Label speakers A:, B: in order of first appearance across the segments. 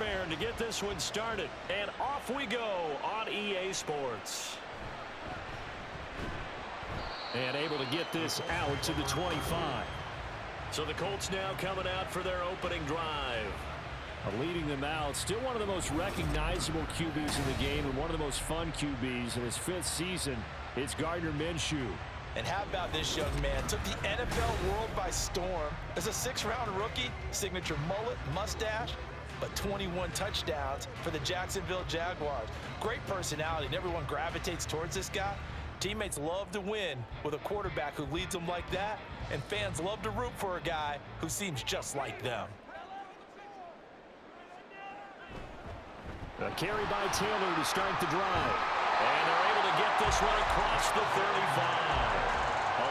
A: prepared to get this one started. And off we go on EA Sports. And able to get this out to the 25. So the Colts now coming out for their opening drive. Leading them out, still one of the most recognizable QBs in the game and one of the most fun QBs in his 5th season. It's Gardner Minshew.
B: And how about this young man? Took the NFL world by storm. As a 6th-round rookie, signature mullet, mustache, but 21 touchdowns for the Jacksonville Jaguars. Great personality, and everyone gravitates towards this guy. Teammates love to win with a quarterback who leads them like that, and fans love to root for a guy who seems just like them.
A: A carry by Taylor to start the drive. And they're able to get this one across the 35.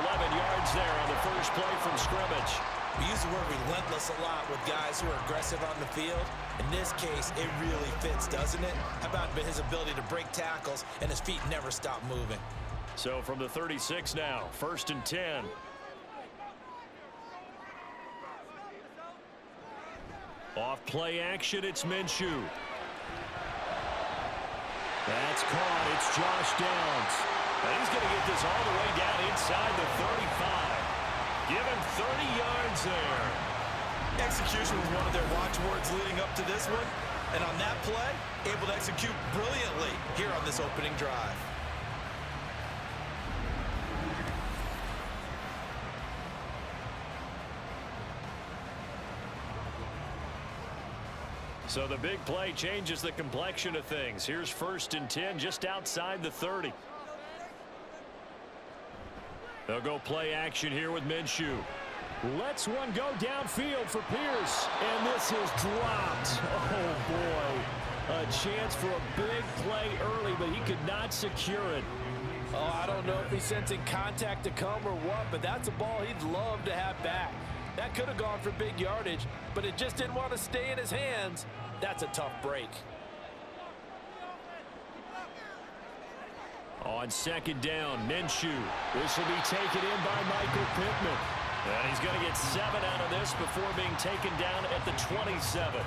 A: 11 yards there on the first play from scrimmage.
B: We use the word relentless a lot with guys who are aggressive on the field. In this case, it really fits, doesn't it? How about his ability to break tackles and his feet never stop moving?
A: So from the 36 now, 1st and 10. Off play action, it's Minshew. That's caught. It's Josh Downs. And he's going to get this all the way down inside the 35. Give him 30 yards there.
B: Execution was one of their watchwords leading up to this one. And on that play, able to execute brilliantly here on this opening drive.
A: So the big play changes the complexion of things. Here's 1st and 10 just outside the 30. They'll go play action here with Minshew. Lets one go downfield for Pierce. And this is dropped. Oh, boy. A chance for a big play early, but he could not secure it.
B: Oh, I don't know if he's sensing contact to come or what, but that's a ball he'd love to have back. That could have gone for big yardage, but it just didn't want to stay in his hands. That's a tough break.
A: On 2nd down, Minshew. This will be taken in by Michael Pittman. And he's going to get 7 out of this before being taken down at the 27.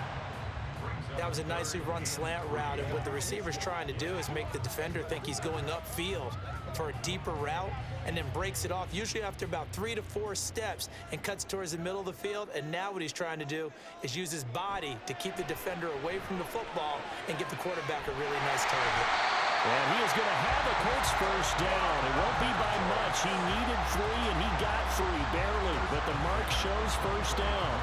B: That was a nicely run slant route, and what the receiver's trying to do is make the defender think he's going upfield for a deeper route and then breaks it off, usually after about 3 to 4 steps, and cuts towards the middle of the field. And now what he's trying to do is use his body to keep the defender away from the football and give the quarterback a really nice target.
A: And he is going to have a Colts first down. It won't be by much. He needed 3, and he got 3, barely. But the mark shows first down.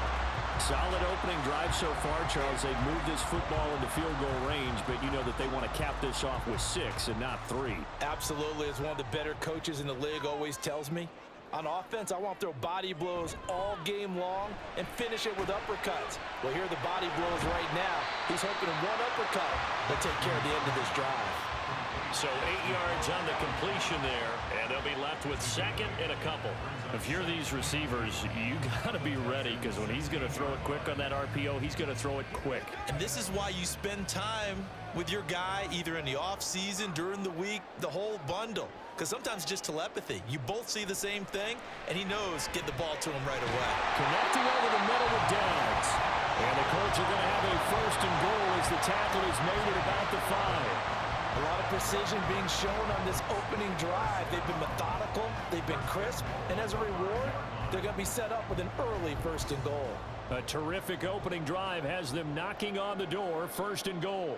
A: Solid opening drive so far, Charles. They've moved this football into field goal range, but you know that they want to cap this off with 6 and not 3.
B: Absolutely. As one of the better coaches in the league always tells me, on offense, I want to throw body blows all game long and finish it with uppercuts. Well, here are the body blows right now. He's hoping one uppercut will take care of the end of this drive.
A: So 8 yards on the completion there, and they'll be left with 2nd and a couple. If you're these receivers, you got to be ready, because when he's going to throw it quick on that RPO, he's going to throw it quick.
B: And this is why you spend time with your guy either in the offseason, during the week, the whole bundle. Because sometimes just telepathy. You both see the same thing, and he knows get the ball to him right away.
A: Connecting over the middle with Downs. And the Colts are going to have a 1st and goal as the tackle is made at about the 5.
B: A lot of precision being shown on this opening drive. They've been methodical, they've been crisp, and as a reward, they're going to be set up with an early 1st and goal.
A: A terrific opening drive has them knocking on the door, 1st and goal.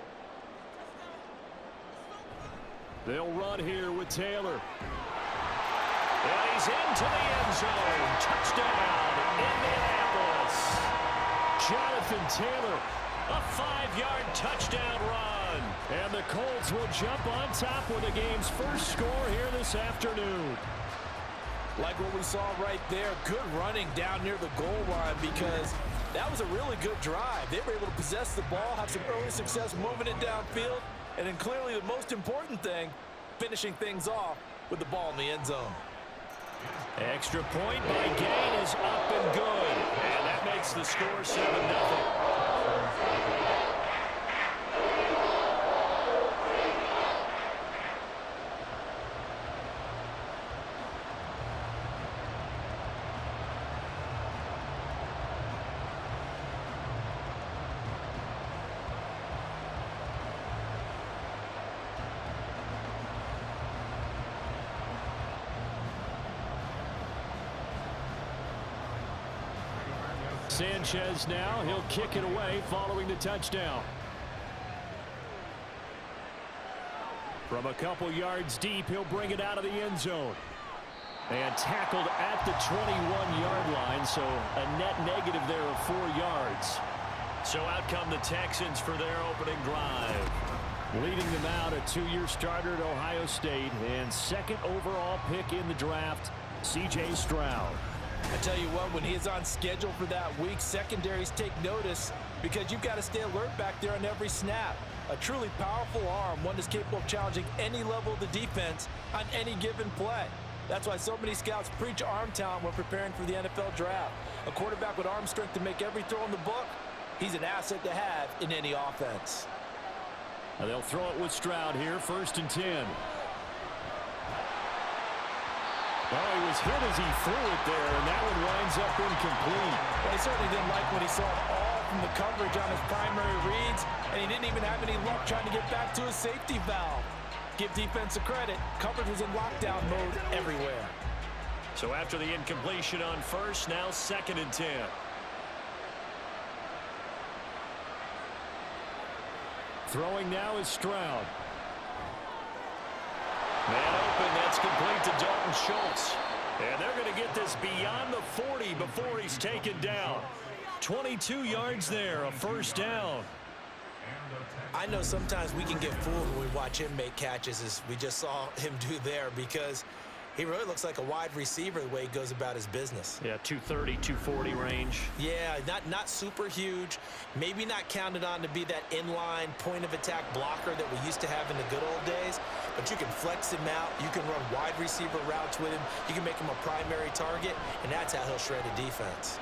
A: They'll run here with Taylor. And he's into the end zone. Touchdown, Indianapolis. Jonathan Taylor, a 5-yard touchdown run. And the Colts will jump on top with the game's first score here this afternoon.
B: Like what we saw right there, good running down near the goal line, because that was a really good drive. They were able to possess the ball, have some early success moving it downfield, and then clearly the most important thing, finishing things off with the ball in the end zone.
A: Extra point by Gain is up and good. And that makes the score 7-0. Sanchez now. He'll kick it away following the touchdown. From a couple yards deep, he'll bring it out of the end zone. And tackled at the 21-yard line, so a net negative there of 4 yards. So out come the Texans for their opening drive. Leading them out, a 2-year starter at Ohio State and second overall pick in the draft, C.J. Stroud.
B: I tell you what, when he is on schedule for that week, secondaries take notice because you've got to stay alert back there on every snap. A truly powerful arm, one that's capable of challenging any level of the defense on any given play. That's why so many scouts preach arm talent when preparing for the NFL draft. A quarterback with arm strength to make every throw in the book, he's an asset to have in any offense.
A: And they'll throw it with Stroud here, 1st and 10. Oh, he was hit as he threw it there, and that one winds up incomplete.
B: Well, he certainly didn't like what he saw at all from the coverage on his primary reads, and he didn't even have any luck trying to get back to his safety valve. Give defense a credit. Coverage was in lockdown mode everywhere.
A: So after the incompletion on 1st, now 2nd and 10. Throwing now is Stroud. Man open, that's complete to Dalton Schultz. And they're going to get this beyond the 40 before he's taken down. 22 yards there, a 1st down.
B: I know sometimes we can get fooled when we watch him make catches, as we just saw him do there, because he really looks like a wide receiver the way he goes about his business.
A: Yeah, 230, 240 range.
B: Yeah, not super huge. Maybe not counted on to be that inline point-of-attack blocker that we used to have in the good old days, but you can flex him out. You can run wide receiver routes with him. You can make him a primary target, and that's how he'll shred a defense.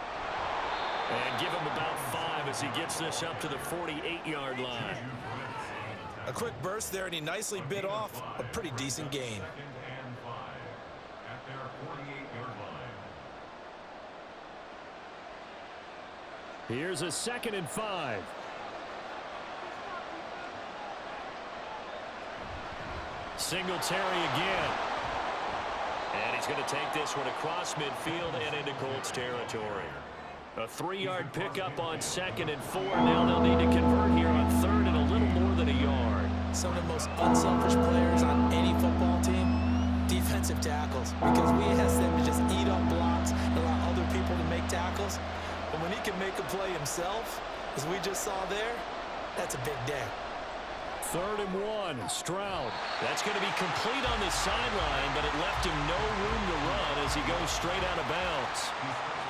A: And give him about 5 as he gets this up to the 48-yard line.
B: A quick burst there, and he nicely bit off a pretty decent gain.
A: Here's a 2nd and 5. Singletary again. And he's going to take this one across midfield and into Colts territory. A 3-yard pickup on 2nd and 4. Now they'll need to convert here on 3rd and a little more than a yard.
B: Some of the most unselfish players on any football team, defensive tackles, because we ask them to just eat up blocks and allow other people to make tackles. But when he can make a play himself, as we just saw there, that's a big day.
A: 3rd and 1, Stroud. That's going to be complete on the sideline, but it left him no room to run as he goes straight out of bounds.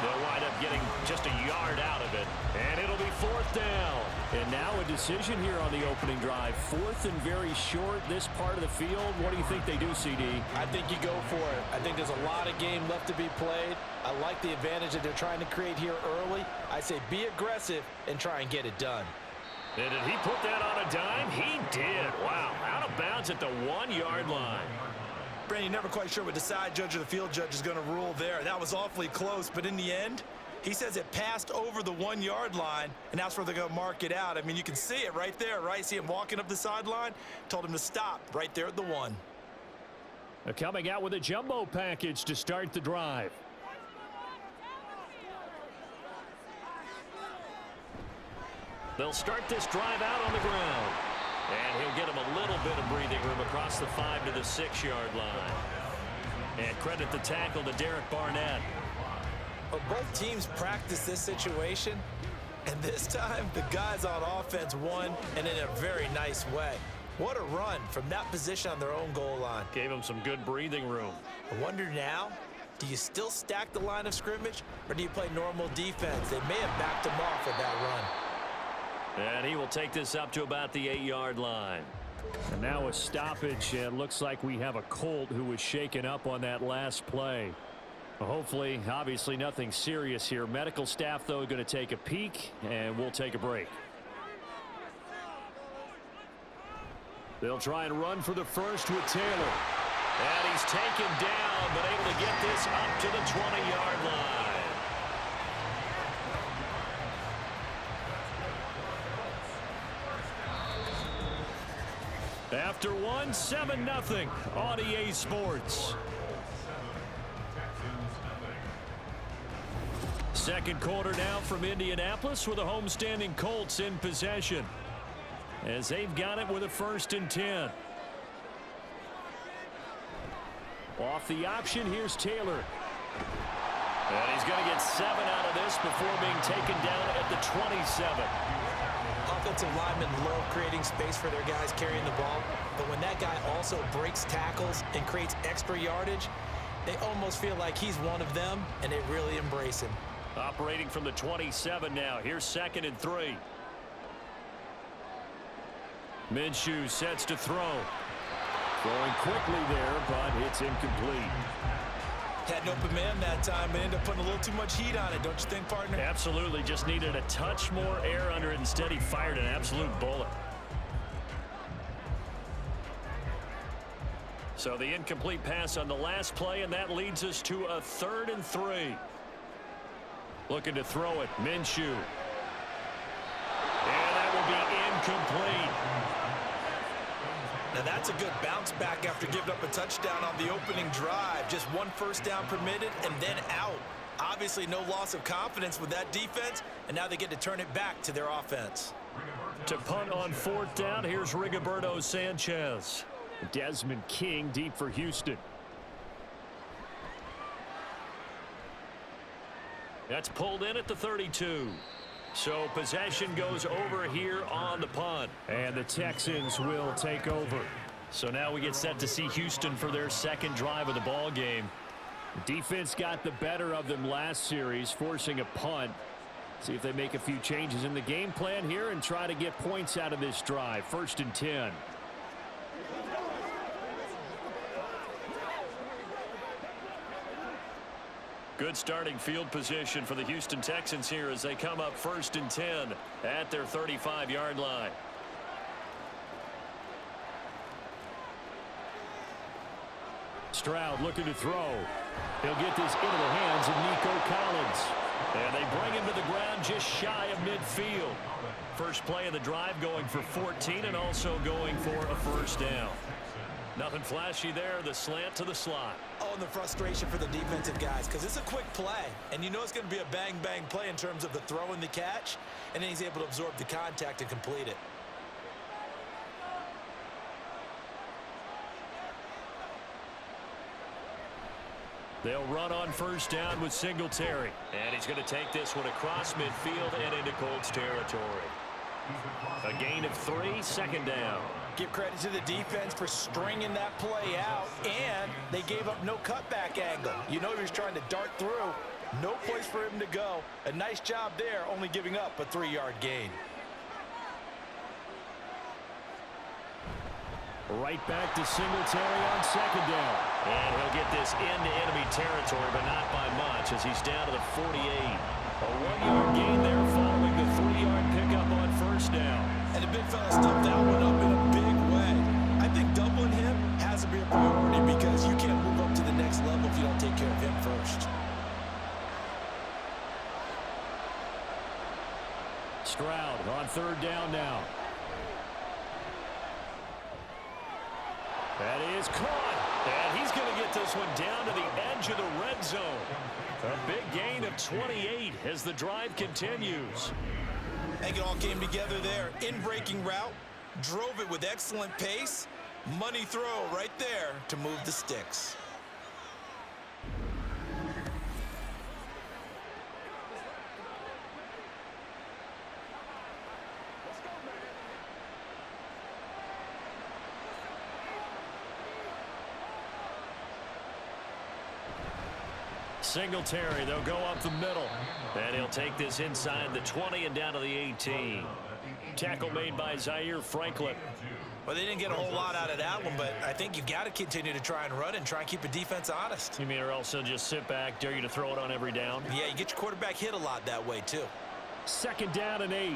A: They'll wind up getting just a yard out of it, and it'll be 4th down. And now a decision here on the opening drive. 4th and very short, this part of the field. What do you think they do, CD?
B: I think you go for it. I think there's a lot of game left to be played. I like the advantage that they're trying to create here early. I say be aggressive and try and get it done.
A: And did he put that on a dime? He did. Wow, out of bounds at the 1-yard line.
B: Brandon, you're never quite sure what the side judge or the field judge is going to rule there. That was awfully close, but in the end, he says it passed over the 1-yard line, and that's where they're going to mark it out. I mean, you can see it right there, right? See him walking up the sideline? Told him to stop right there at the 1.
A: They're coming out with a jumbo package to start the drive. They'll start this drive out on the ground. And he'll get him a little bit of breathing room across the 5 to the 6-yard line. And credit the tackle to Derek Barnett.
B: Well, both teams practice this situation, and this time the guys on offense won, and in a very nice way. What a run from that position on their own goal line.
A: Gave him some good breathing room.
B: I wonder now, do you still stack the line of scrimmage, or do you play normal defense? They may have backed him off with that run.
A: And he will take this up to about the 8-yard line. And now a stoppage. It looks like we have a Colt who was shaken up on that last play. Hopefully, obviously nothing serious here. Medical staff, though, going to take a peek, and we'll take a break. They'll try and run for the first with Taylor. And he's taken down, but able to get this up to the 20-yard line. After 1, 7-0 on EA Sports. Second quarter now from Indianapolis with the homestanding Colts in possession, as they've got it with a 1st and 10. Off the option, here's Taylor. And he's going to get 7 out of this before being taken down at the 27.
B: Offensive linemen love creating space for their guys carrying the ball, but when that guy also breaks tackles and creates extra yardage, they almost feel like he's one of them, and they really embrace him.
A: Operating from the 27 now. Here's 2nd and 3. Minshew sets to throw. Throwing quickly there, but it's incomplete.
B: Had an open man that time, but ended up putting a little too much heat on it, don't you think, partner?
A: Absolutely. Just needed a touch more air under it. Instead, he fired an absolute bullet. So the incomplete pass on the last play, and that leads us to a 3rd and 3. Looking to throw it, Minshew. And that will be incomplete.
B: Now that's a good bounce back after giving up a touchdown on the opening drive. Just 1 first down permitted and then out. Obviously no loss of confidence with that defense, and now they get to turn it back to their offense.
A: To punt on 4th down, here's Rigoberto Sanchez. Desmond King deep for Houston. That's pulled in at the 32. So possession goes over here on the punt. And the Texans will take over. So now we get set to see Houston for their 2nd drive of the ball game. Defense got the better of them last series, forcing a punt. See if they make a few changes in the game plan here and try to get points out of this drive. 1st and 10. Good starting field position for the Houston Texans here as they come up 1st and 10 at their 35-yard line. Stroud looking to throw. He'll get this into the hands of Nico Collins. And they bring him to the ground just shy of midfield. First play of the drive going for 14 and also going for a 1st down. Nothing flashy there. The slant to the slot.
B: Oh, and the frustration for the defensive guys, because it's a quick play, and you know it's going to be a bang-bang play in terms of the throw and the catch, and then he's able to absorb the contact and complete it.
A: They'll run on 1st down with Singletary. And he's going to take this one across midfield and into Colts territory. A gain of 3, 2nd down.
B: Give credit to the defense for stringing that play out, and they gave up no cutback angle. You know he was trying to dart through. No place for him to go. A nice job there, only giving up a 3-yard gain.
A: Right back to Singletary on 2nd down. And he'll get this into enemy territory, but not by much as he's down to the 48. A 1-yard gain there following the 3-yard pickup on 1st down. And the big fella stuffed that one up in a big way. I think doubling him has to be a priority because you can't move up to the next level if you don't take care of him first. Stroud on 3rd down now. That is caught. And he's going to get this one down to the edge of the red zone. A big gain of 28 as the drive continues.
B: I think it all came together there. In-breaking route, drove it with excellent pace. Money throw right there to move the sticks.
A: Singletary, they'll go up the middle. And he'll take this inside the 20 and down to the 18. Tackle made by Zaire Franklin.
B: Well, they didn't get a whole lot out of that one, but I think you've got to continue to try and run and try and keep the defense honest.
A: You mean or also just sit back, dare you to throw it on every down?
B: Yeah, you get your quarterback hit a lot that way, too.
A: 2nd down and 8.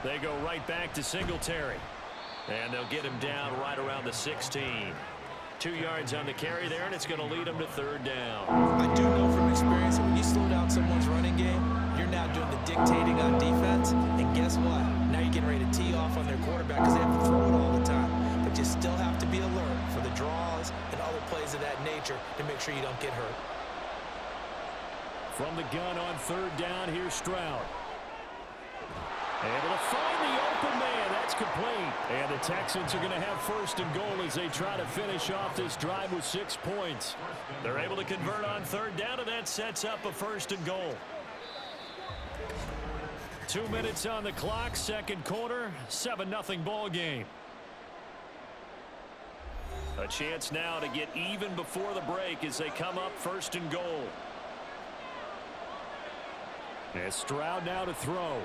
A: They go right back to Singletary. And they'll get him down right around the 16. 2 yards on the carry there, and it's going to lead them to 3rd down.
B: I do know from experience that when you slow down someone's running game, you're now doing the dictating on defense. And guess what? Now you're getting ready to tee off on their quarterback because they have to throw it all the time. But you still have to be alert for the draws and other plays of that nature to make sure you don't get hurt.
A: From the gun on third down, here's Stroud. Able to find the open man. That's complete. And the Texans are going to have first and goal as they try to finish off this drive with 6 points. They're able to convert on third down, and that sets up a first and goal. 2 minutes on the clock, second quarter, 7-0 ball game. A chance now to get even before the break as they come up first and goal. And Stroud now to throw.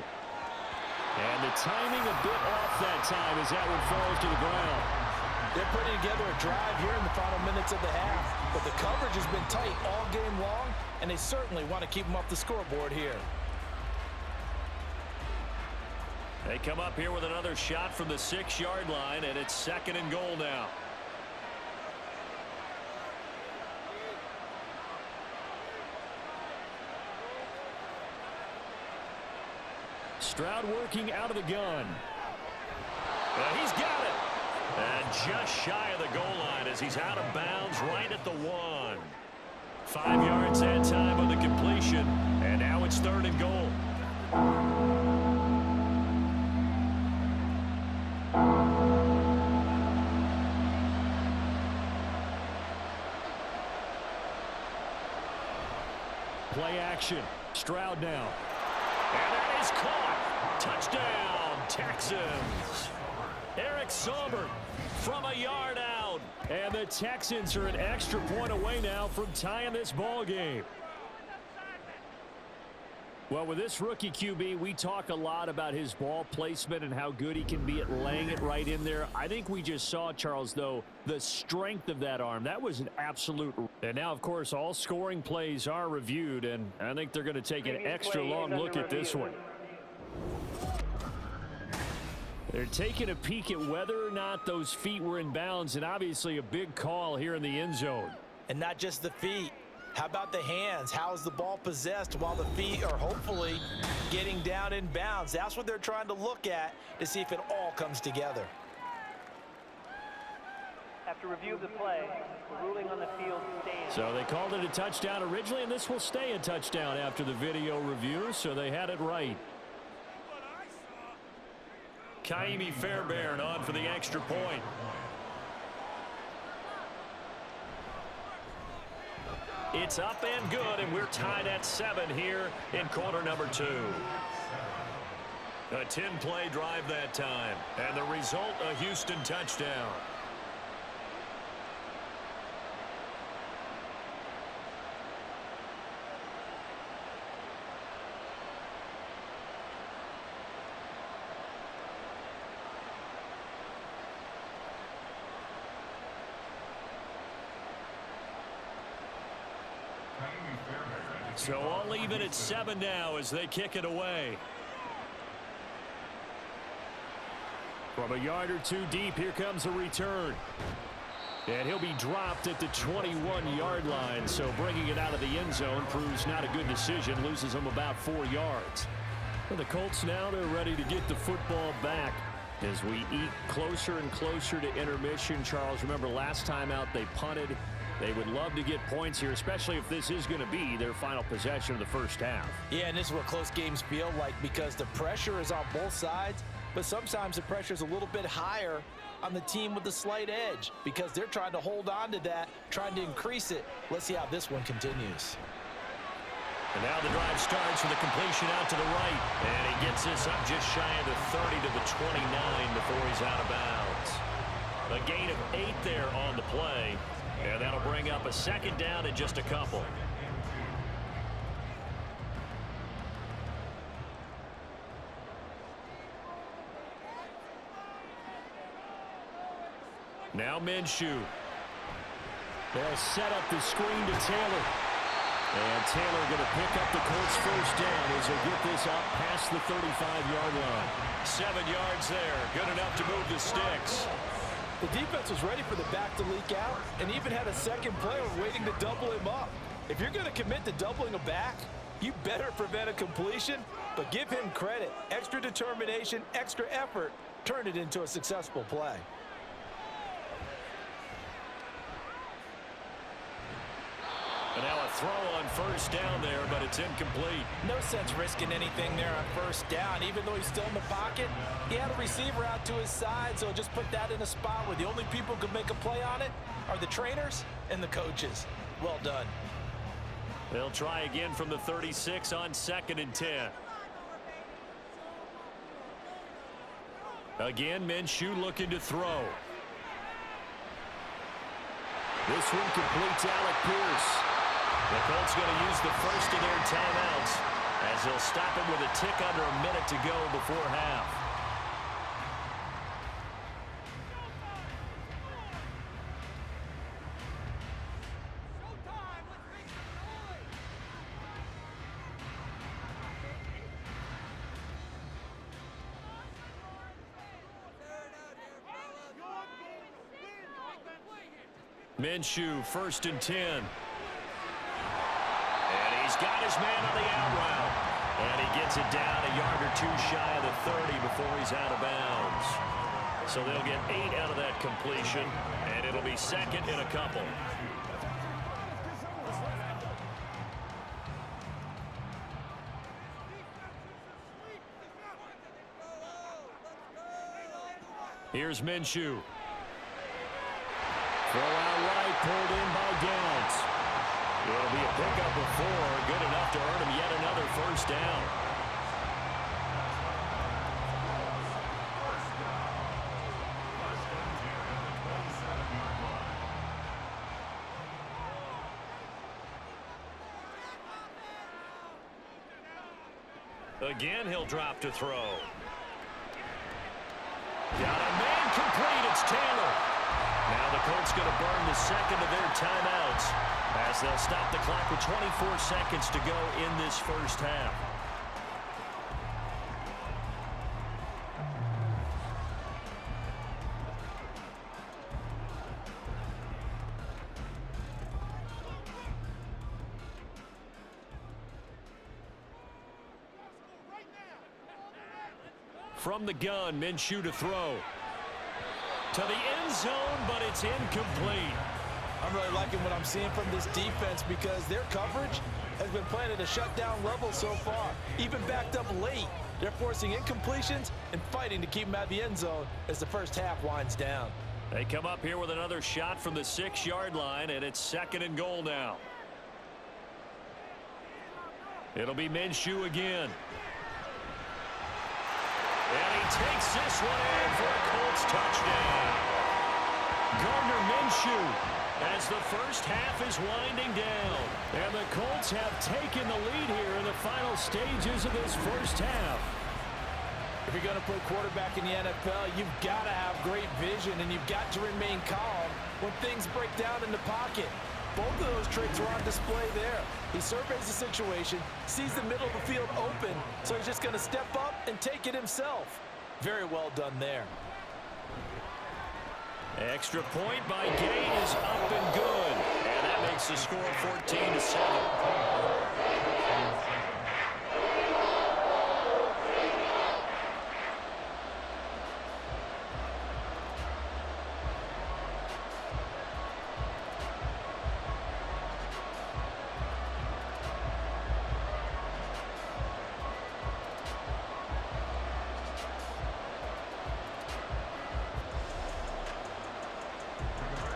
A: And the timing a bit off that time as that one falls to the ground.
B: They're putting together a drive here in the final minutes of the half, but the coverage has been tight all game long, and they certainly want to keep them off the scoreboard here.
A: They come up here with another shot from the 6-yard line, and it's second and goal now. Stroud working out of the gun. He's got it. And just shy of the goal line as he's out of bounds right at the 1. 5 yards that time on the completion. And now it's third and goal. Play action. Stroud now. And that is caught. Touchdown, Texans. Eric Saubert from a yard out. And the Texans are an extra point away now from tying this ball game. Well, with this rookie QB, we talk a lot about his ball placement and how good he can be at laying it right in there. I think we just saw, Charles, though, the strength of that arm. That was an absolute. And now, of course, all scoring plays are reviewed, and I think they're going to take an extra long look at this one. They're taking a peek at whether or not those feet were in bounds, and obviously a big call here in the end zone.
B: And not just the feet. How about the hands? How is the ball possessed while the feet are hopefully getting down in bounds? That's what they're trying to look at to see if it all comes together.
C: After review of the play, the ruling on the field stands.
A: So they called it a touchdown originally, and this will stay a touchdown after the video review, so they had it right. Kaimi Fairbairn on for the extra point. It's up and good, and we're tied at 7 here in quarter number 2. A 10-play drive that time, and the result, a Houston touchdown. So all even at 7 now as they kick it away. From a yard or two deep, here comes a return. And he'll be dropped at the 21-yard line, so bringing it out of the end zone proves not a good decision, loses him about 4 yards. For the Colts now, they're ready to get the football back as we eat closer and closer to intermission. Charles, remember last time out they punted. They would love to get points here, especially if this is going to be their final possession of the first half.
B: Yeah, and this is what close games feel like because the pressure is on both sides, but sometimes the pressure is a little bit higher on the team with the slight edge because they're trying to hold on to that, trying to increase it. Let's see how this one continues.
A: And now the drive starts with a completion out to the right. And he gets this up just shy of the 30 to the 29 before he's out of bounds. A gain of 8 there on the play. And that'll bring up a second down and just a couple. Now Minshew. They'll set up the screen to Taylor. And Taylor going to pick up the Colts first down as they get this up past the 35-yard line. 7 yards there. Good enough to move the sticks.
B: The defense was ready for the back to leak out and even had a second player waiting to double him up. If you're going to commit to doubling a back, you better prevent a completion, but give him credit. Extra determination, extra effort, turned it into a successful play.
A: And now a throw on first down there, but it's incomplete.
B: No sense risking anything there on first down. Even though he's still in the pocket, he had a receiver out to his side, so just put that in a spot where the only people who can make a play on it are the trainers and the coaches. Well done.
A: They'll try again from the 36 on 2nd and 10. Again, Minshew looking to throw. This one completes Alec Pierce. The Colts going to use the first of their timeouts as they'll stop it with a tick under a minute to go before half. Minshew, 1st and 10. And he's got his man on the out route. And he gets it down a yard or two shy of the 30 before he's out of bounds. So they'll get 8 out of that completion, and it'll be 2nd and a couple. Here's Minshew. Throw out right, pulled in by Downs. It'll be a pickup of 4, good enough to earn him yet another first down. Again, he'll drop to throw. Got a man complete. It's Taylor. Now the Colts going to burn the 2nd of their timeouts as they'll stop the clock with 24 seconds to go in this first half. From the gun, Minshew to throw. To the end zone, but it's incomplete.
B: I'm really liking what I'm seeing from this defense because their coverage has been playing at a shutdown level so far. Even backed up late, they're forcing incompletions and fighting to keep them at the end zone as the first half winds down.
A: They come up here with another shot from the 6-yard line, and it's 2nd and goal now. It'll be Minshew again. And he takes this one in for a Colts touchdown. Gardner Minshew as the first half is winding down. And the Colts have taken the lead here in the final stages of this first half.
B: If you're going to play quarterback in the NFL, you've got to have great vision and you've got to remain calm when things break down in the pocket. Both of those traits are on display there. He surveys the situation, sees the middle of the field open, so he's just going to step up and take it himself. Very well done there.
A: Extra point by Gay is up and good. And that makes the score 14-7.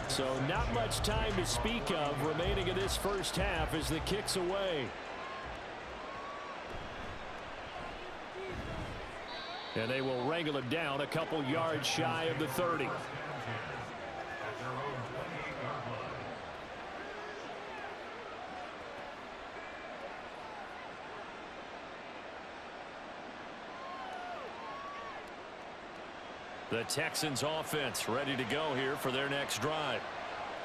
A: So not much time to speak of remaining in this first half as the kick's away. And they will wrangle it down a couple yards shy of the 30. The Texans offense ready to go here for their next drive.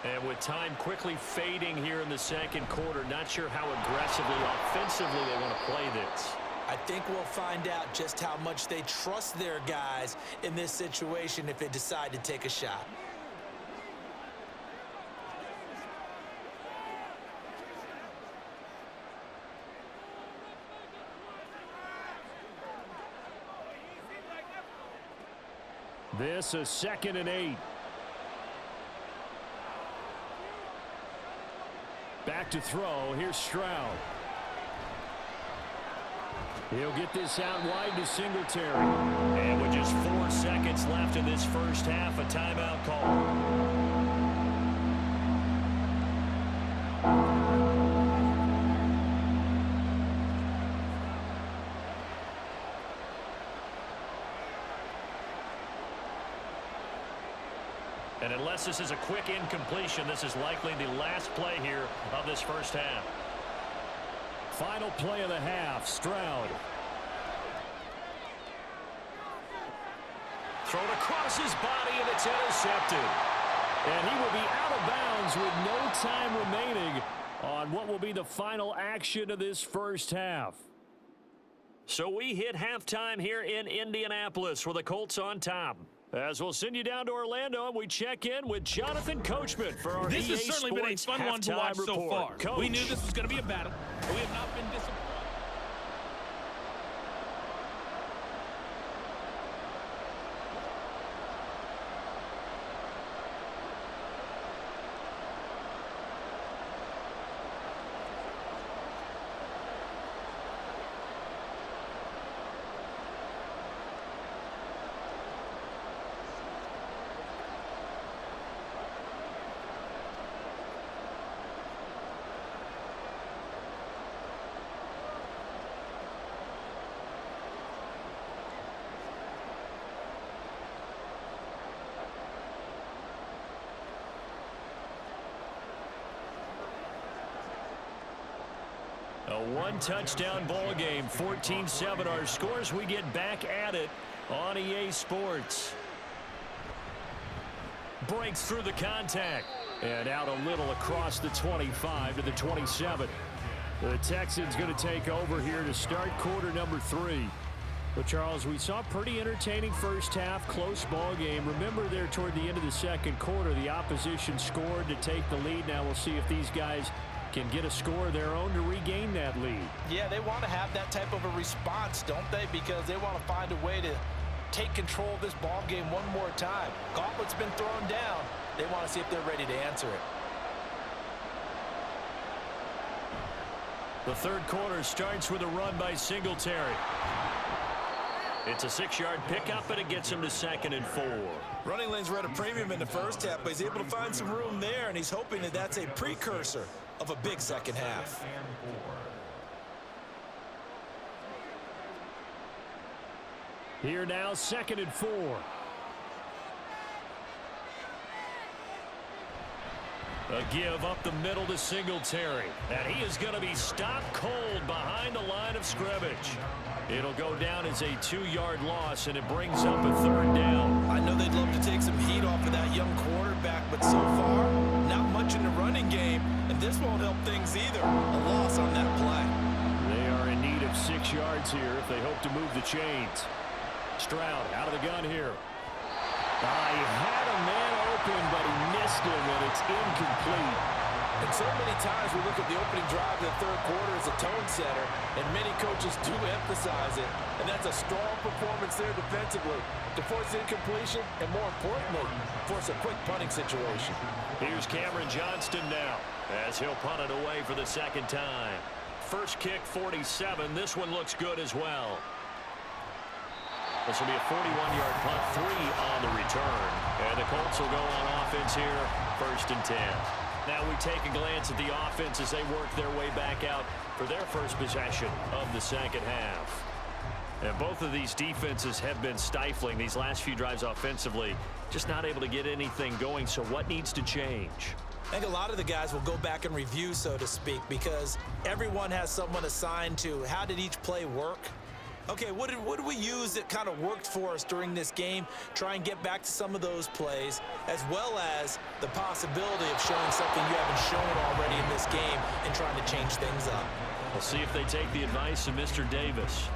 A: And with time quickly fading here in the second quarter, not sure how aggressively, offensively they want to play this.
B: I think we'll find out just how much they trust their guys in this situation if they decide to take a shot.
A: This is 2nd and 8. Back to throw. Here's Stroud. He'll get this out wide to Singletary. And with just 4 seconds left in this first half, a timeout call. And unless this is a quick incompletion, this is likely the last play here of this first half. Final play of the half, Stroud. Thrown across his body, and it's intercepted. And he will be out of bounds with no time remaining on what will be the final action of this first half. So we hit halftime here in Indianapolis with the Colts on top. As we'll send you down to Orlando, and we check in with Jonathan Coachman for our
D: This
A: EA
D: has certainly been a
A: Sports
D: fun one to watch
A: halftime
D: so
A: report.
D: far.
A: Coach.
D: We knew this was going to be a battle, but we have not been disappointed.
A: A one-touchdown ball game, 14-7 our scores. We get back at it on EA Sports. Breaks through the contact. And out a little across the 25 to the 27. The Texans going to take over here to start quarter number 3. But, Charles, we saw a pretty entertaining first half, close ball game. Remember there toward the end of the second quarter, the opposition scored to take the lead. Now we'll see if these guys can get a score of their own to regain that lead.
B: Yeah, they want to have that type of a response, don't they? Because they want to find a way to take control of this ball game one more time. Gauntlet's been thrown down. They want to see if they're ready to answer it.
A: The third quarter starts with a run by Singletary. It's a 6-yard pickup, and it gets him to 2nd and 4.
B: Running lanes were at a premium in the first half, but he's able to find some room there, and he's hoping that that's a precursor of a big second half.
A: Here now, 2nd and 4. A give up the middle to Singletary. And he is going to be stopped cold behind the line of scrimmage. It'll go down as a 2-yard loss, and it brings up a 3rd down.
B: I know they'd love to take some heat off of that young quarterback, but so far, not much in the running game, and this won't help things either. A loss on that play.
A: They are in need of 6 yards here if they hope to move the chains. Stroud out of the gun here. He had a man open, but he missed him, and it's incomplete.
B: And so many times we look at the opening drive of the third quarter as a tone setter, and many coaches do emphasize it. And that's a strong performance there defensively to force incompletion and, more importantly, force a quick punting situation.
A: Here's Cameron Johnston now as he'll punt it away for the 2nd time. First kick, 47. This one looks good as well. This will be a 41-yard punt, 3 on the return. And the Colts will go on offense here, 1st and 10. Now we take a glance at the offense as they work their way back out for their first possession of the second half. And both of these defenses have been stifling these last few drives offensively, just not able to get anything going. So what needs to change?
B: I think a lot of the guys will go back and review, so to speak, because everyone has someone assigned to how did each play work. Okay, what did we use that kind of worked for us during this game? Try and get back to some of those plays, as well as the possibility of showing something you haven't shown already in this game and trying to change things up.
A: We'll see if they take the advice of Mr. Davis.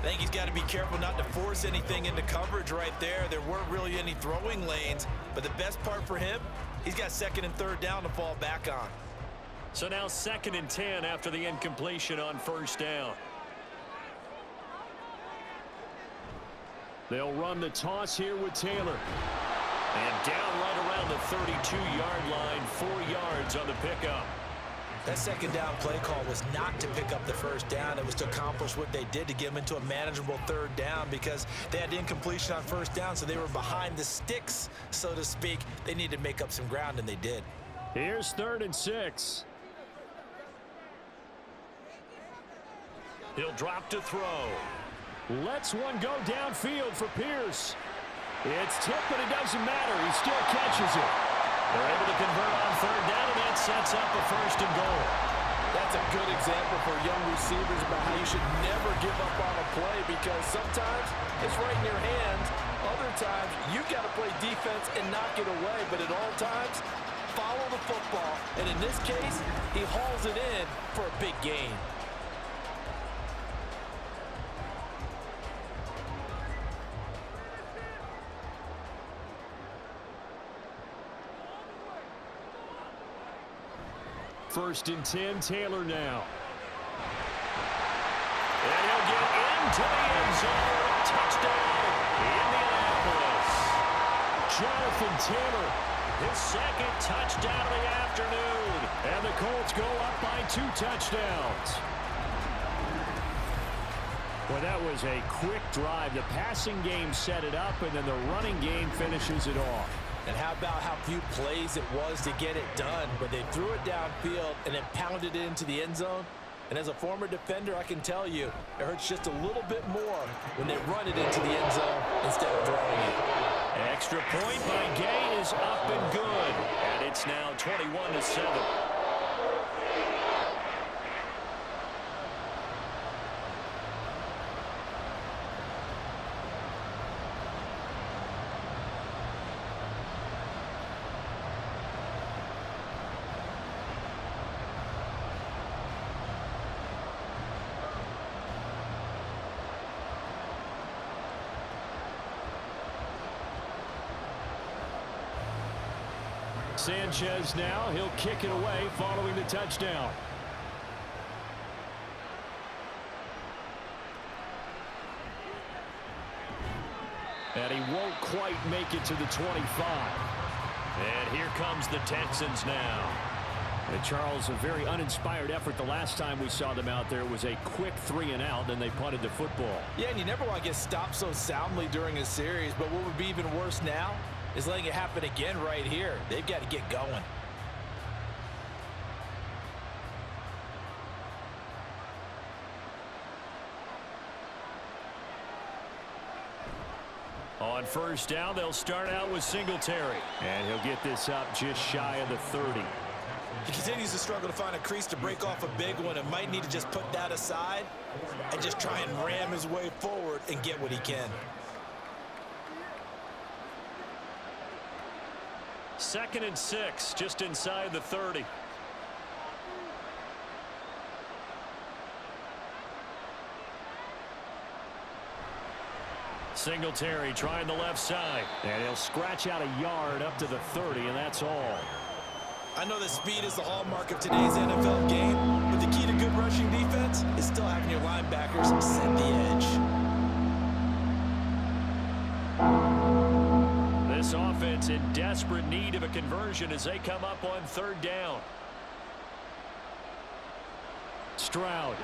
B: I think he's got to be careful not to force anything into coverage right there. There weren't really any throwing lanes, but the best part for him, he's got 2nd and 3rd down to fall back on.
A: So now 2nd and 10 after the incompletion on 1st down. They'll run the toss here with Taylor. And down right around the 32-yard line, 4 yards on the pickup.
B: That second down play call was not to pick up the first down. It was to accomplish what they did to get them into a manageable third down because they had incompletion on first down, so they were behind the sticks, so to speak. They needed to make up some ground, and they did.
A: Here's 3rd and 6. He'll drop to throw. Lets one go downfield for Pierce. It's tipped, but it doesn't matter. He still catches it. They're able to convert on 3rd down, and that sets up a 1st and goal.
E: That's a good example for young receivers about how you should never give up on a play because sometimes it's right in your hands. Other times, you've got to play defense and knock it away. But at all times, follow the football. And in this case, he hauls it in for a big gain.
A: First and 10, Taylor now. And he'll get into the end zone. Touchdown, Indianapolis. Jonathan Taylor, his 2nd touchdown of the afternoon. And the Colts go up by 2 touchdowns. Well, that was a quick drive. The passing game set it up, and then the running game finishes it off.
B: And how about how few plays it was to get it done, but they threw it downfield and then pounded it into the end zone. And as a former defender, I can tell you, it hurts just a little bit more when they run it into the end zone instead of throwing it.
A: Extra point by Gay is up and good. And it's now 21-7. Sanchez now, he'll kick it away following the touchdown. And he won't quite make it to the 25. And here comes the Texans now. And Charles, a very uninspired effort the last time we saw them out there. It was a quick 3 and out, then they punted the football.
B: Yeah, and you never want to get stopped so soundly during a series, but what would be even worse now is letting it happen again right here. They've got to get going.
A: On first down, they'll start out with Singletary. And he'll get this up just shy of the 30.
B: He continues to struggle to find a crease to break off a big one and might need to just put that aside and just try and ram his way forward and get what he can.
A: 2nd and 6, just inside the 30. Singletary trying the left side. And he'll scratch out a yard up to the 30, and that's all.
B: I know that speed is the hallmark of today's NFL game, but the key to good rushing defense is still having your linebackers set the edge.
A: This offense in desperate need of a conversion as they come up on 3rd down. Stroud.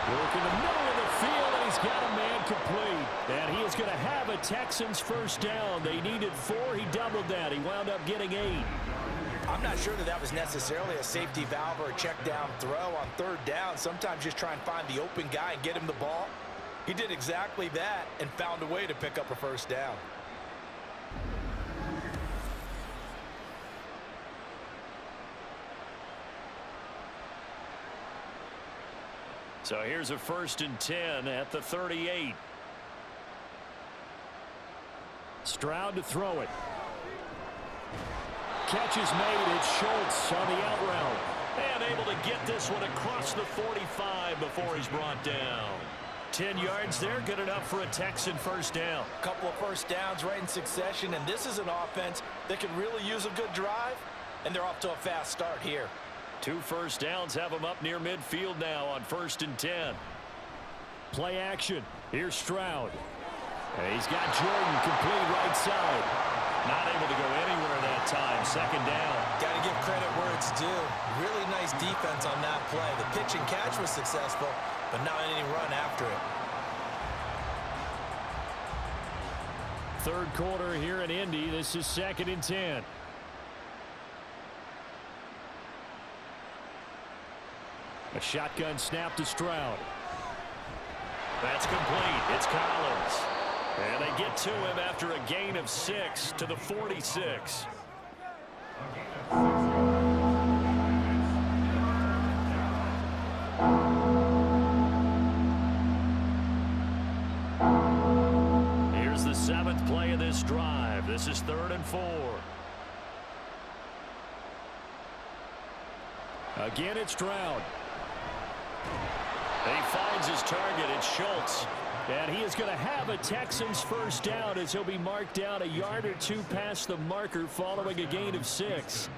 A: Work in the middle of the field, and he's got a man complete. And he is going to have a Texans first down. They needed 4. He doubled that. He wound up getting 8.
B: I'm not sure that that was necessarily a safety valve or a check down throw on 3rd down. Sometimes just try and find the open guy and get him the ball. He did exactly that and found a way to pick up a first down.
A: So here's a 1st and 10 at the 38. Stroud to throw it. Catch is made. It's Schultz on the out route. And able to get this one across the 45 before he's brought down. 10 yards there, good enough for a Texan first down.
B: A couple of first downs right in succession, and this is an offense that can really use a good drive, and they're off to a fast start here.
A: 2 first downs have them up near midfield now on 1st and 10. Play action. Here's Stroud. And he's got Jordan complete right side. Not able to go anywhere that time, second down.
B: Got to give credit where it's due. Really nice defense on that play. The pitch and catch was successful, but not any run after it.
A: Third quarter here in Indy. This is 2nd and 10. A shotgun snap to Stroud. That's complete. It's Collins. And they get to him after a gain of 6 to the 46. Here's the 7th play of this drive. This is 3rd and 4. Again, it's Stroud. And he finds his target. It's Schultz. And he is going to have a Texans first down as he'll be marked down a yard or two past the marker following a gain of 6.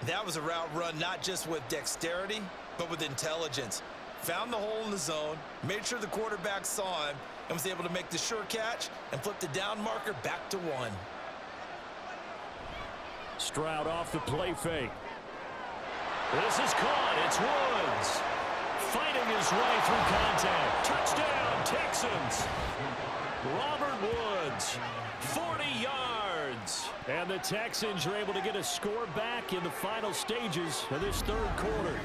B: That was a route run not just with dexterity, but with intelligence. Found the hole in the zone, made sure the quarterback saw him, and was able to make the sure catch and flip the down marker back to 1.
A: Stroud off the play fake. This is caught. It's Woods. Fighting his way through contact. Touchdown, Texans. Robert Woods, 40 yards. And the Texans are able to get a score back in the final stages of this third quarter.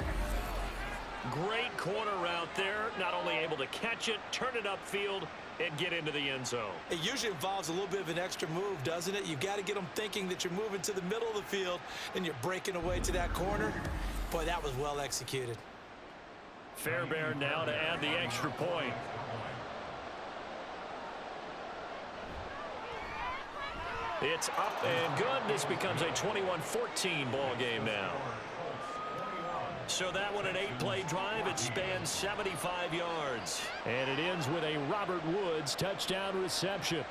A: Great corner route there. Not only able to catch it, turn it upfield, and get into the end zone.
B: It usually involves a little bit of an extra move, doesn't it? You've got to get them thinking that you're moving to the middle of the field and you're breaking away to that corner. Boy, that was well executed.
A: Fairbairn now to add the extra point. It's up and good. This becomes a 21-14 ball game now. So that one, an 8-play drive. It spans 75 yards. And it ends with a Robert Woods touchdown reception.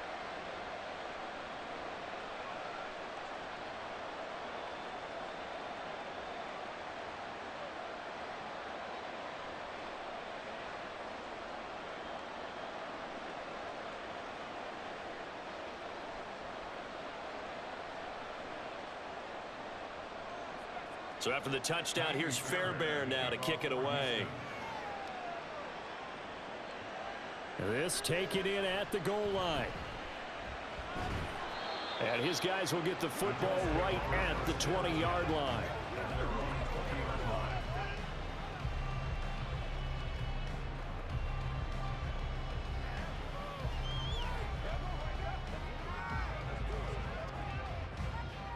A: So after the touchdown, here's Fairbairn now to kick it away. This taken in at the goal line. And his guys will get the football right at the 20-yard line.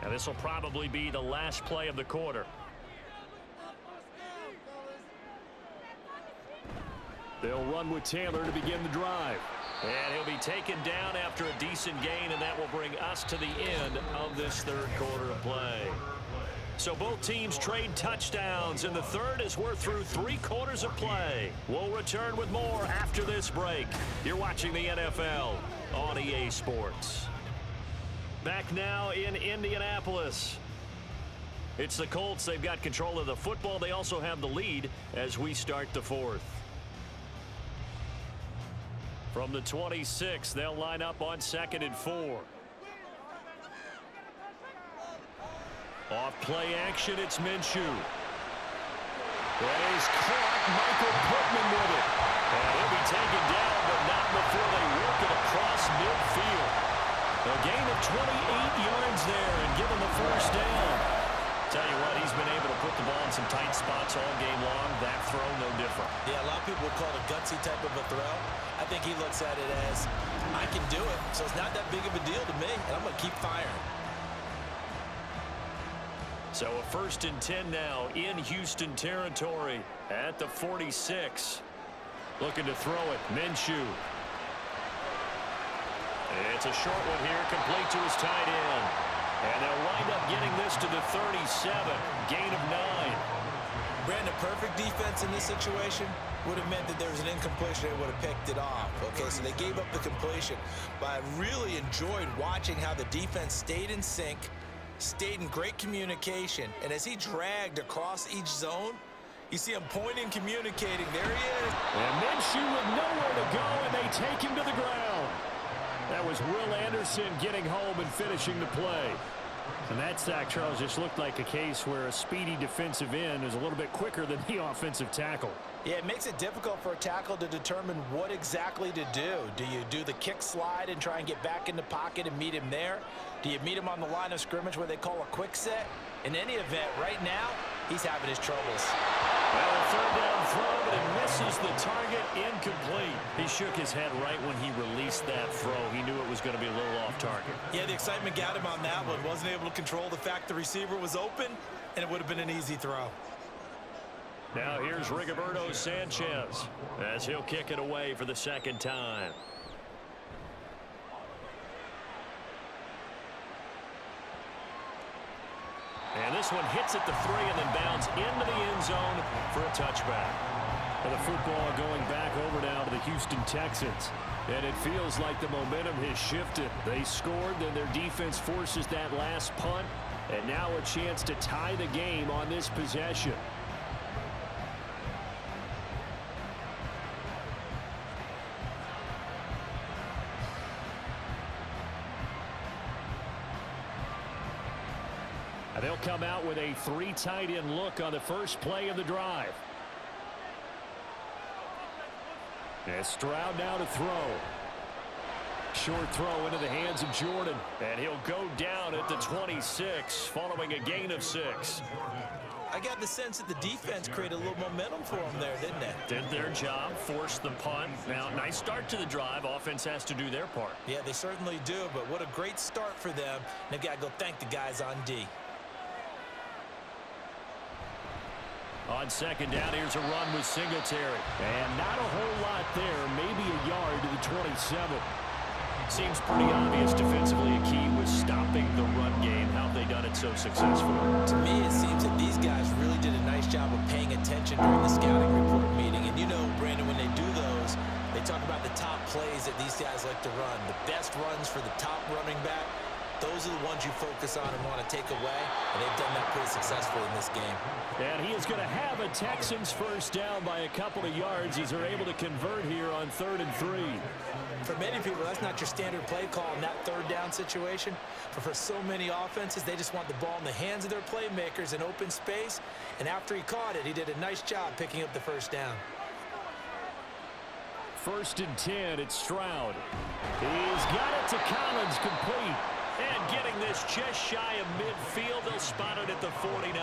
A: And this will probably be the last play of the quarter. They'll run with Taylor to begin the drive. And he'll be taken down after a decent gain, and that will bring us to the end of this third quarter of play. So both teams trade touchdowns in the third as we're through 3 quarters of play. We'll return with more after this break. You're watching the NFL on EA Sports. Back now in Indianapolis. It's the Colts. They've got control of the football. They also have the lead as we start the fourth. From the 26, they'll line up on 2nd and 4. Off play action, it's Minshew. He's caught. Michael Pittman with it. And he'll be taken down, but not before they work it across midfield. A gain of 28 yards there and given the first down. Tell you what, he's been able to put the ball in some tight spots all game long. That throw, no different.
B: Yeah, a lot of people would call it a gutsy type of a throw. I think he looks at it as, I can do it, so it's not that big of a deal to me, and I'm going to keep firing.
A: So a 1st and 10 now in Houston territory at the 46. Looking to throw it, Minshew. It's a short one here, complete to his tight end. And they'll wind up getting this to the 37, gain of 9.
B: Brandon, perfect defense in this situation would have meant that there was an incompletion. They would have picked it off. Okay, so they gave up the completion. But I really enjoyed watching how the defense stayed in sync, stayed in great communication. And as he dragged across each zone, you see him pointing, communicating. There he is.
A: And Minshew with nowhere to go, and they take him to the ground. That was Will Anderson getting home and finishing the play. And that sack, Charles, just looked like a case where a speedy defensive end is a little bit quicker than the offensive tackle.
B: Yeah, it makes it difficult for a tackle to determine what exactly to do. Do you do the kick slide and try and get back in the pocket and meet him there? Do you meet him on the line of scrimmage where they call a quick set? In any event, right now, he's having his troubles.
A: Well, a third down throw, but it misses the target, incomplete. He shook his head right when he released that throw. He knew it was going to be a little off target.
B: Yeah, the excitement got him on that one. Wasn't able to control the fact the receiver was open, and it would have been an easy throw.
A: Now here's Rigoberto Sanchez as he'll kick it away for the second time. And this one hits at the 3 and then bounds into the end zone for a touchback. And the football going back over now to the Houston Texans. And it feels like the momentum has shifted. They scored, then their defense forces that last punt. And now a chance to tie the game on this possession. And they'll come out with a 3 tight end look on the first play of the drive. And Stroud now to throw. Short throw into the hands of Jordan. And he'll go down at the 26 following a gain of 6.
B: I got the sense that the defense created a little momentum for them there, didn't they?
A: Did their job, forced the punt. Now, nice start to the drive. Offense has to do their part.
B: Yeah, they certainly do, but what a great start for them. They've got to go thank the guys on D.
A: On second down, here's a run with Singletary. And not a whole lot there, maybe a yard to the 27. Seems pretty obvious defensively a key was stopping the run game. How have they done it so successfully?
B: To me, it seems that these guys really did a nice job of paying attention during the scouting report meeting. And you know, Brandon, when they do those, they talk about the top plays that these guys like to run. The best runs for the top running back. Those are the ones you focus on and want to take away, and they've done that pretty successfully in this game.
A: And he is going to have a Texans first down by a couple of yards as they're able to convert here on 3rd and 3.
B: For many people, that's not your standard play call in that third down situation. But for so many offenses, they just want the ball in the hands of their playmakers in open space. And after he caught it, he did a nice job picking up the first down.
A: 1st and 10, it's Stroud. He's got it to Collins, complete. And getting this just shy of midfield, they'll spot it at the 49.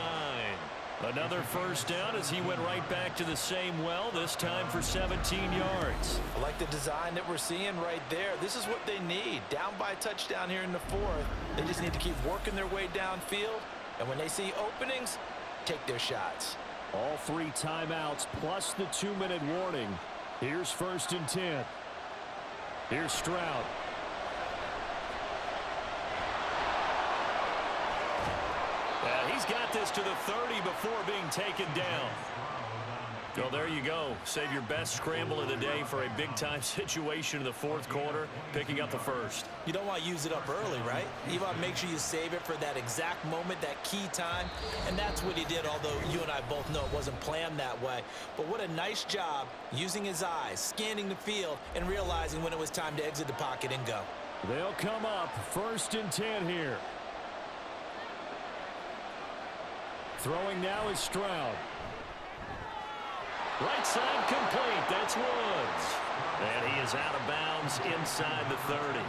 A: Another first down as he went right back to the same well, this time for 17 yards.
B: I like the design that we're seeing right there. This is what they need. Down by a touchdown here in the 4th. They just need to keep working their way downfield. And when they see openings, take their shots.
A: All 3 timeouts plus the 2-minute warning. Here's 1st and 10. Here's Stroud. He's got this to the 30 before being taken down. Well, there you go. Save your best scramble of the day for a big-time situation in the 4th quarter, picking up the 1st.
B: You don't want to use it up early, right? You want to make sure you save it for that exact moment, that key time. And that's what he did, although you and I both know it wasn't planned that way. But what a nice job using his eyes, scanning the field, and realizing when it was time to exit the pocket and go.
A: They'll come up 1st and 10 here. Throwing now is Stroud. Right side complete. That's Woods. And he is out of bounds inside the 30.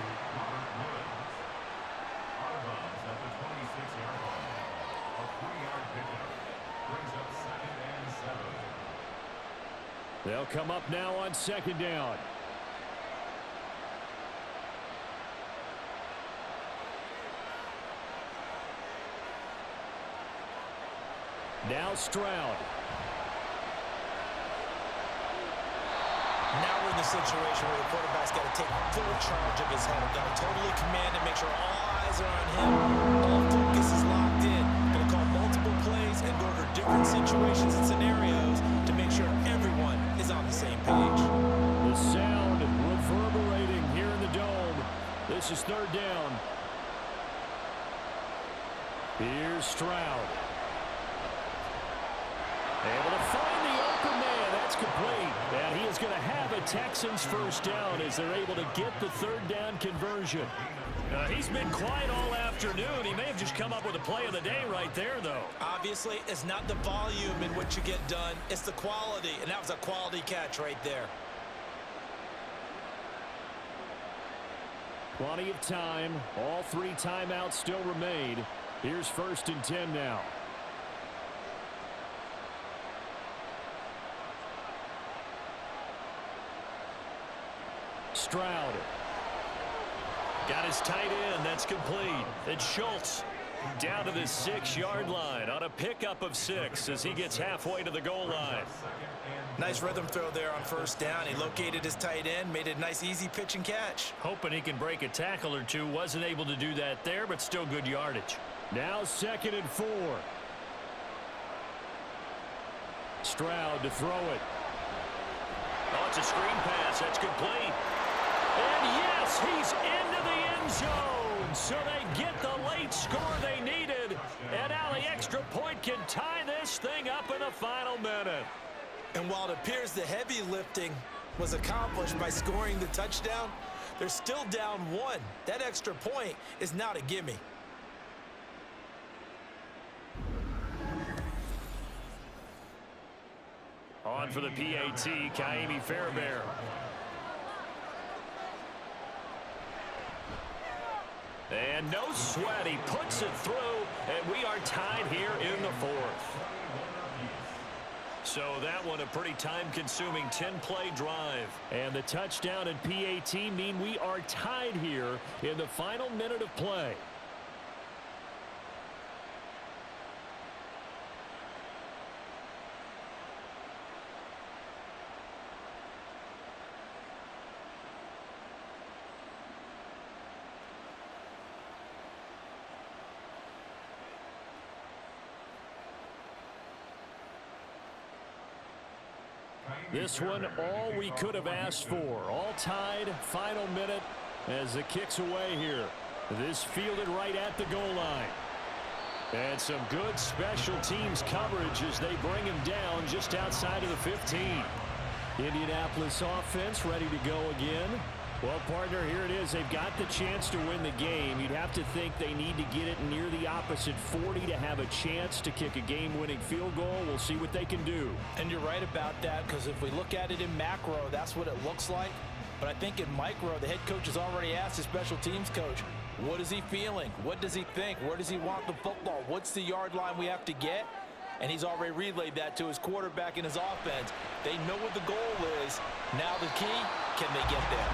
A: They'll come up now on 2nd down. Now Stroud.
B: Now we're in the situation where the quarterback's got to take full charge of his head. Got to totally command and make sure all eyes are on him. All focus is locked in. Going to call multiple plays and go over different situations and scenarios to make sure everyone is on the same page.
A: The sound reverberating here in the dome. This is 3rd down. Here's Stroud. Able to find the open man. That's complete. And he is going to have a Texans first down as they're able to get the 3rd down conversion. He's been quiet all afternoon. He may have just come up with a play of the day right there, though.
B: Obviously, it's not the volume in what you get done. It's the quality, and that was a quality catch right there.
A: Plenty of time. All 3 timeouts still remain. Here's 1st and 10 now. Stroud. Got his tight end. That's complete. And Schultz down to the 6-yard line on a pickup of 6 as he gets halfway to the goal line.
B: Nice rhythm throw there on 1st down. He located his tight end, made it a nice easy pitch and catch.
A: Hoping he can break a tackle or two. Wasn't able to do that there, but still good yardage. Now 2nd and 4. Stroud to throw it. Oh, it's a screen pass. That's complete. And yes, he's into the end zone. So they get the late score they needed. And now the extra point can tie this thing up in the final minute.
B: And while it appears the heavy lifting was accomplished by scoring the touchdown, they're still down 1. That extra point is not a gimme.
A: On for the PAT, Kaimi Fairbairn. And no sweat, he puts it through, and we are tied here in the 4th. So that one a pretty time-consuming 10-play drive. And the touchdown and PAT mean we are tied here in the final minute of play. This one, all we could have asked for. All tied, final minute as the kick's away here. This fielded right at the goal line. And some good special teams coverage as they bring him down just outside of the 15. Indianapolis offense ready to go again. Well, partner, here it is. They've got the chance to win the game. You'd have to think they need to get it near the opposite 40 to have a chance to kick a game-winning field goal. We'll see what they can do.
B: And you're right about that, because if we look at it in macro, that's what it looks like. But I think in micro, the head coach has already asked his special teams coach, what is he feeling? What does he think? Where does he want the football? What's the yard line we have to get? And he's already relayed that to his quarterback and his offense. They know what the goal is. Now the key, can they get there?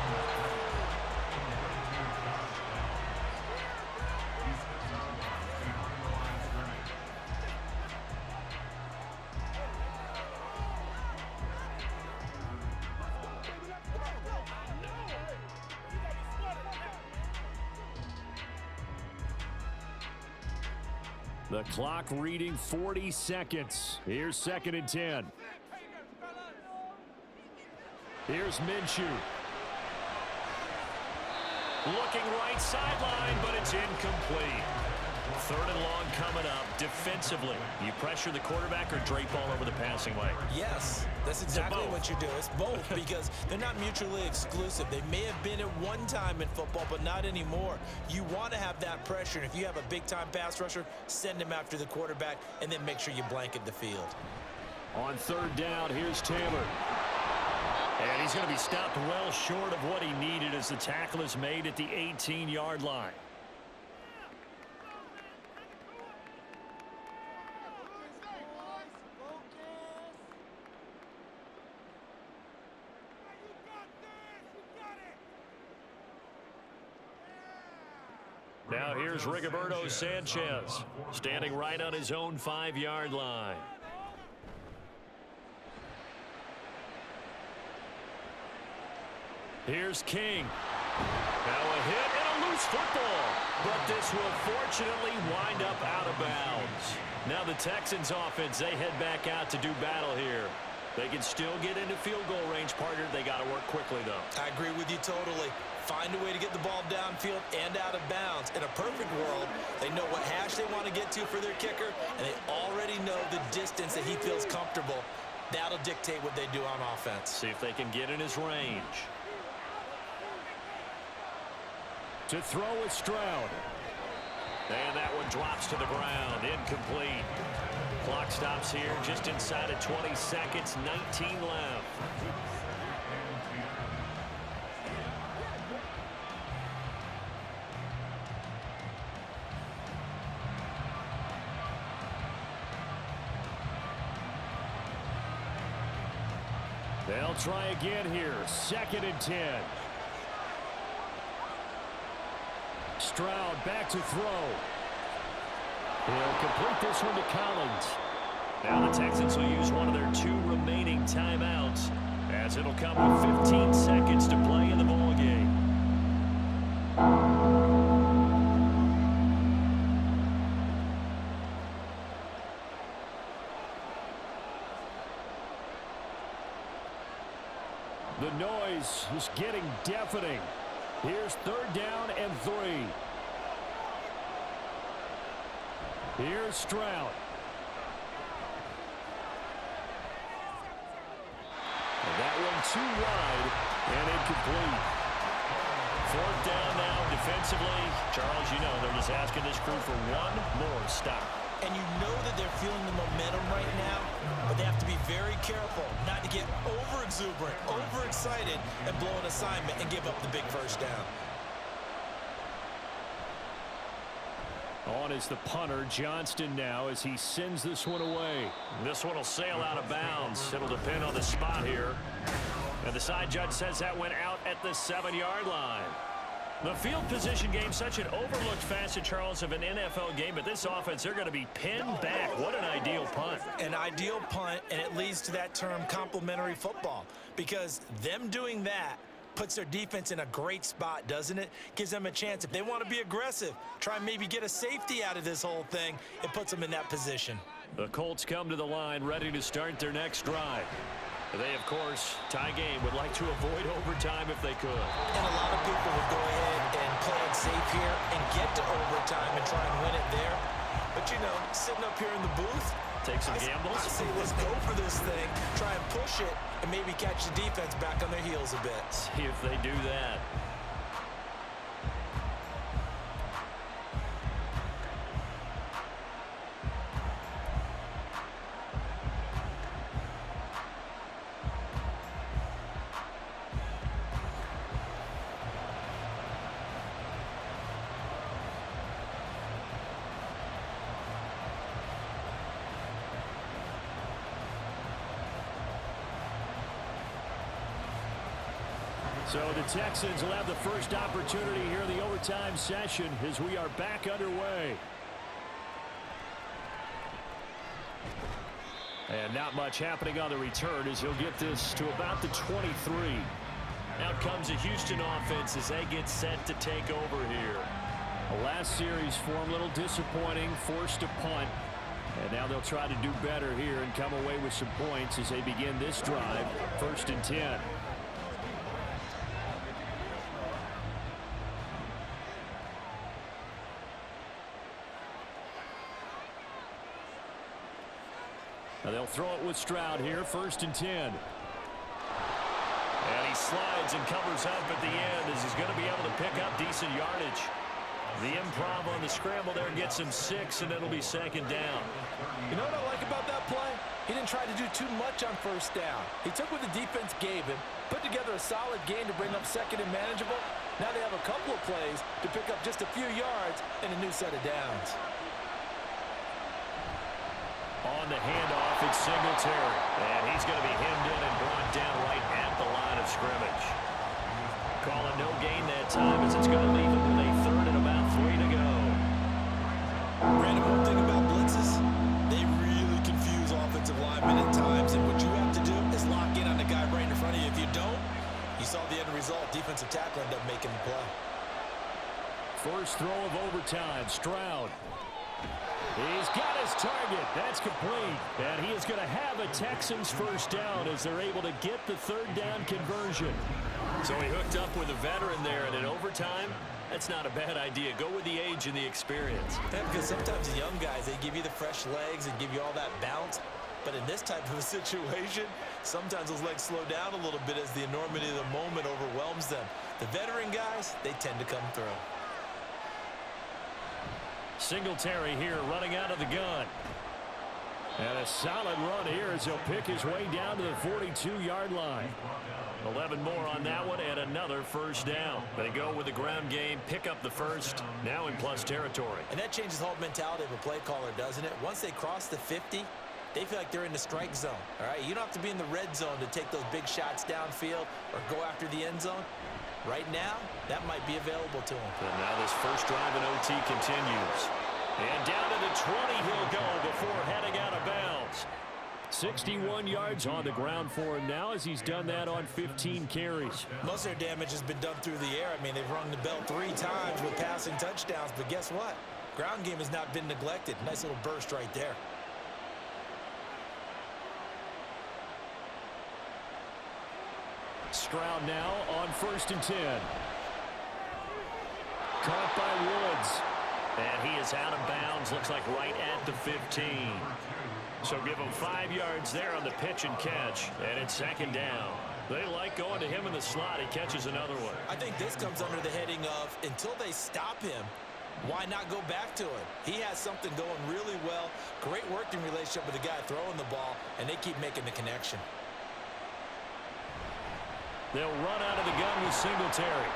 A: The clock reading 40 seconds. Here's 2nd and 10. Here's Minshew. Looking right sideline, but it's incomplete. 3rd and long coming up. Defensively, you pressure the quarterback or drape all over the passing lane?
B: Yes, that's exactly what you do. It's both because they're not mutually exclusive. They may have been at one time in football, but not anymore. You want to have that pressure, and if you have a big-time pass rusher, send him after the quarterback, and then make sure you blanket the field.
A: On 3rd down, here's Taylor. And he's going to be stopped well short of what he needed as the tackle is made at the 18-yard line. Now here's Rigoberto Sanchez, standing right on his own 5-yard line. Here's King. Now a hit and a loose football. But this will fortunately wind up out of bounds. Now the Texans offense, they head back out to do battle here. They can still get into field goal range, partner. They got to work quickly, though.
B: I agree with you totally. Find a way to get the ball downfield and out of bounds. In a perfect world, they know what hash they want to get to for their kicker, and they already know the distance that he feels comfortable. That'll dictate what they do on offense.
A: See if they can get in his range. To throw with Stroud. And that one drops to the ground. Incomplete. Clock stops here just inside of 20 seconds. 19 left. They'll try again here. 2nd and 10. Stroud back to throw. He'll complete this one to Collins. Now the Texans will use one of their 2 remaining timeouts, as it'll come with 15 seconds to play in the ballgame. The noise is getting deafening. Here's 3rd down and 3. Here's Stroud. And that one too wide and incomplete. 4th down now defensively. Charles, you know they're just asking this crew for one more stop.
B: And you know that they're feeling the momentum right now, but they have to be very careful not to get over-exuberant, overexcited, and blow an assignment and give up the big first down.
A: On is the punter, Johnston, now as he sends this one away. This one will sail out of bounds. It'll depend on the spot here. And the side judge says that went out at the 7-yard line. The field position game, such an overlooked facet, Charles, of an NFL game. But this offense, they're going to be pinned back. What an ideal punt.
B: An ideal punt, and it leads to that term complementary football. Because them doing that puts their defense in a great spot, doesn't it? Gives them a chance. If they want to be aggressive, try and maybe get a safety out of this whole thing, it puts them in that position.
A: The Colts come to the line, ready to start their next drive. They, of course, tie game, would like to avoid overtime if they could.
B: And a lot of people would go ahead and play it safe here and get to overtime and try and win it there. But, you know, sitting up here in the booth,
A: take some gambles.
B: I say let's go for this thing, try and push it, and maybe catch the defense back on their heels a bit.
A: See if they do that. So the Texans will have the first opportunity here in the overtime session as we are back underway. And not much happening on the return as he'll get this to about the 23. Out comes a Houston offense as they get set to take over here. The last series for them, a little disappointing, forced a punt. And now they'll try to do better here and come away with some points as they begin this drive. 1st and 10. Now they'll throw it with Stroud here, 1st and 10. And he slides and covers up at the end as he's going to be able to pick up decent yardage. The improv on the scramble there gets him 6, and it'll be 2nd down.
E: You know what I like about that play? He didn't try to do too much on 1st down. He took what the defense gave him, put together a solid game to bring up 2nd and manageable. Now they have a couple of plays to pick up just a few yards and a new set of downs.
A: On the handoff, it's Singletary. And he's going to be hemmed in and brought down right at the line of scrimmage. Calling no gain that time as it's going to leave him with a 3rd and about 3 to go.
B: Brandon, one thing about blitzes, they really confuse offensive linemen at times. And what you have to do is lock in on the guy right in front of you. If you don't, you saw the end result. Defensive tackle ended up making the play.
A: First throw of overtime, Stroud. He's got his target. That's complete. And he is going to have a Texans first down as they're able to get the 3rd down conversion. So he hooked up with a veteran there, and in overtime, that's not a bad idea. Go with the age and the experience.
B: Yeah, because sometimes the young guys, they give you the fresh legs and give you all that bounce. But in this type of a situation, sometimes those legs slow down a little bit as the enormity of the moment overwhelms them. The veteran guys, they tend to come through.
A: Singletary here running out of the gun. And a solid run here as he'll pick his way down to the 42-yard line. 11 more on that one and another first down. They go with the ground game, pick up the first, now in plus territory.
B: And that changes the whole mentality of a play caller, doesn't it? Once they cross the 50, they feel like they're in the strike zone. All right, you don't have to be in the red zone to take those big shots downfield or go after the end zone. Right now, that might be available to him.
A: And now this first drive in OT continues. And down to the 20 he'll go before heading out of bounds. 61 yards on the ground for him now as he's done that on 15 carries.
B: Most of their damage has been done through the air. I mean, they've rung the bell 3 times with passing touchdowns, but guess what? Ground game has not been neglected. Nice little burst right there.
A: Stroud now on 1st and 10. Caught by Woods. And he is out of bounds, looks like right at the 15. So give him 5 yards there on the pitch and catch, and it's 2nd down. They like going to him in the slot. He catches another one.
B: I think this comes under the heading of until they stop him, why not go back to him? He has something going really well. Great working relationship with the guy throwing the ball, and they keep making the connection.
A: They'll run out of the gun with Singletary.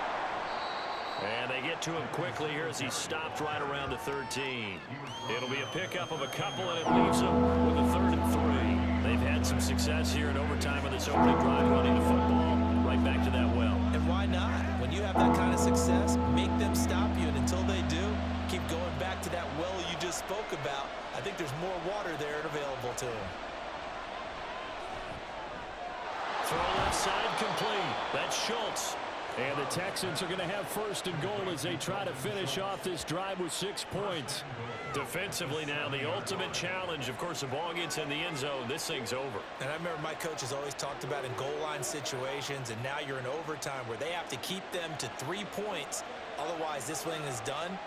A: And they get to him quickly here as he stopped right around the 13. It'll be a pickup of a couple, and it leaves them with a 3rd and 3. They've had some success here in overtime on this opening drive, running the football right back to that well.
B: And why not? When you have that kind of success, make them stop you, and until they do, keep going back to that well you just spoke about. I think there's more water there available to them.
A: Throw left side complete. That's Schultz. And the Texans are going to have 1st and goal as they try to finish off this drive with 6 points. Defensively now, the ultimate challenge. Of course, the ball gets in the end zone. This thing's over.
B: And I remember my coaches always talked about in goal line situations, and now you're in overtime where they have to keep them to 3 points. Otherwise, this thing is done.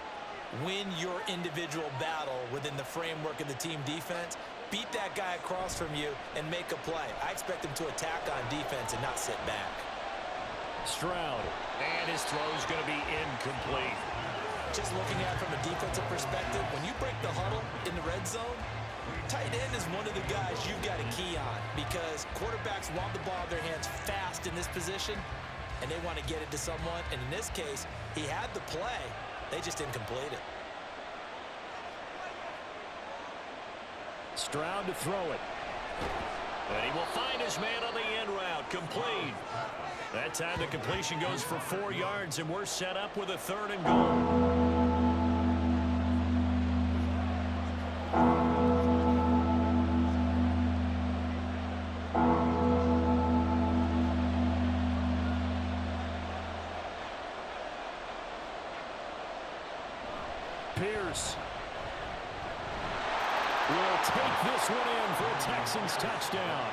B: Win your individual battle within the framework of the team defense. Beat that guy across from you and make a play. I expect them to attack on defense and not sit back.
A: Stroud, and his throw's going to be incomplete.
B: Just looking at it from a defensive perspective, when you break the huddle in the red zone, tight end is one of the guys you've got a key on because quarterbacks want the ball in their hands fast in this position, and they want to get it to someone. And in this case, he had the play. They just didn't complete it.
A: Stroud to throw it. And he will find his man on the end route. Complete. That time the completion goes for 4 yards, and we're set up with a 3rd and goal. Pierce will take this one in for a Texans touchdown.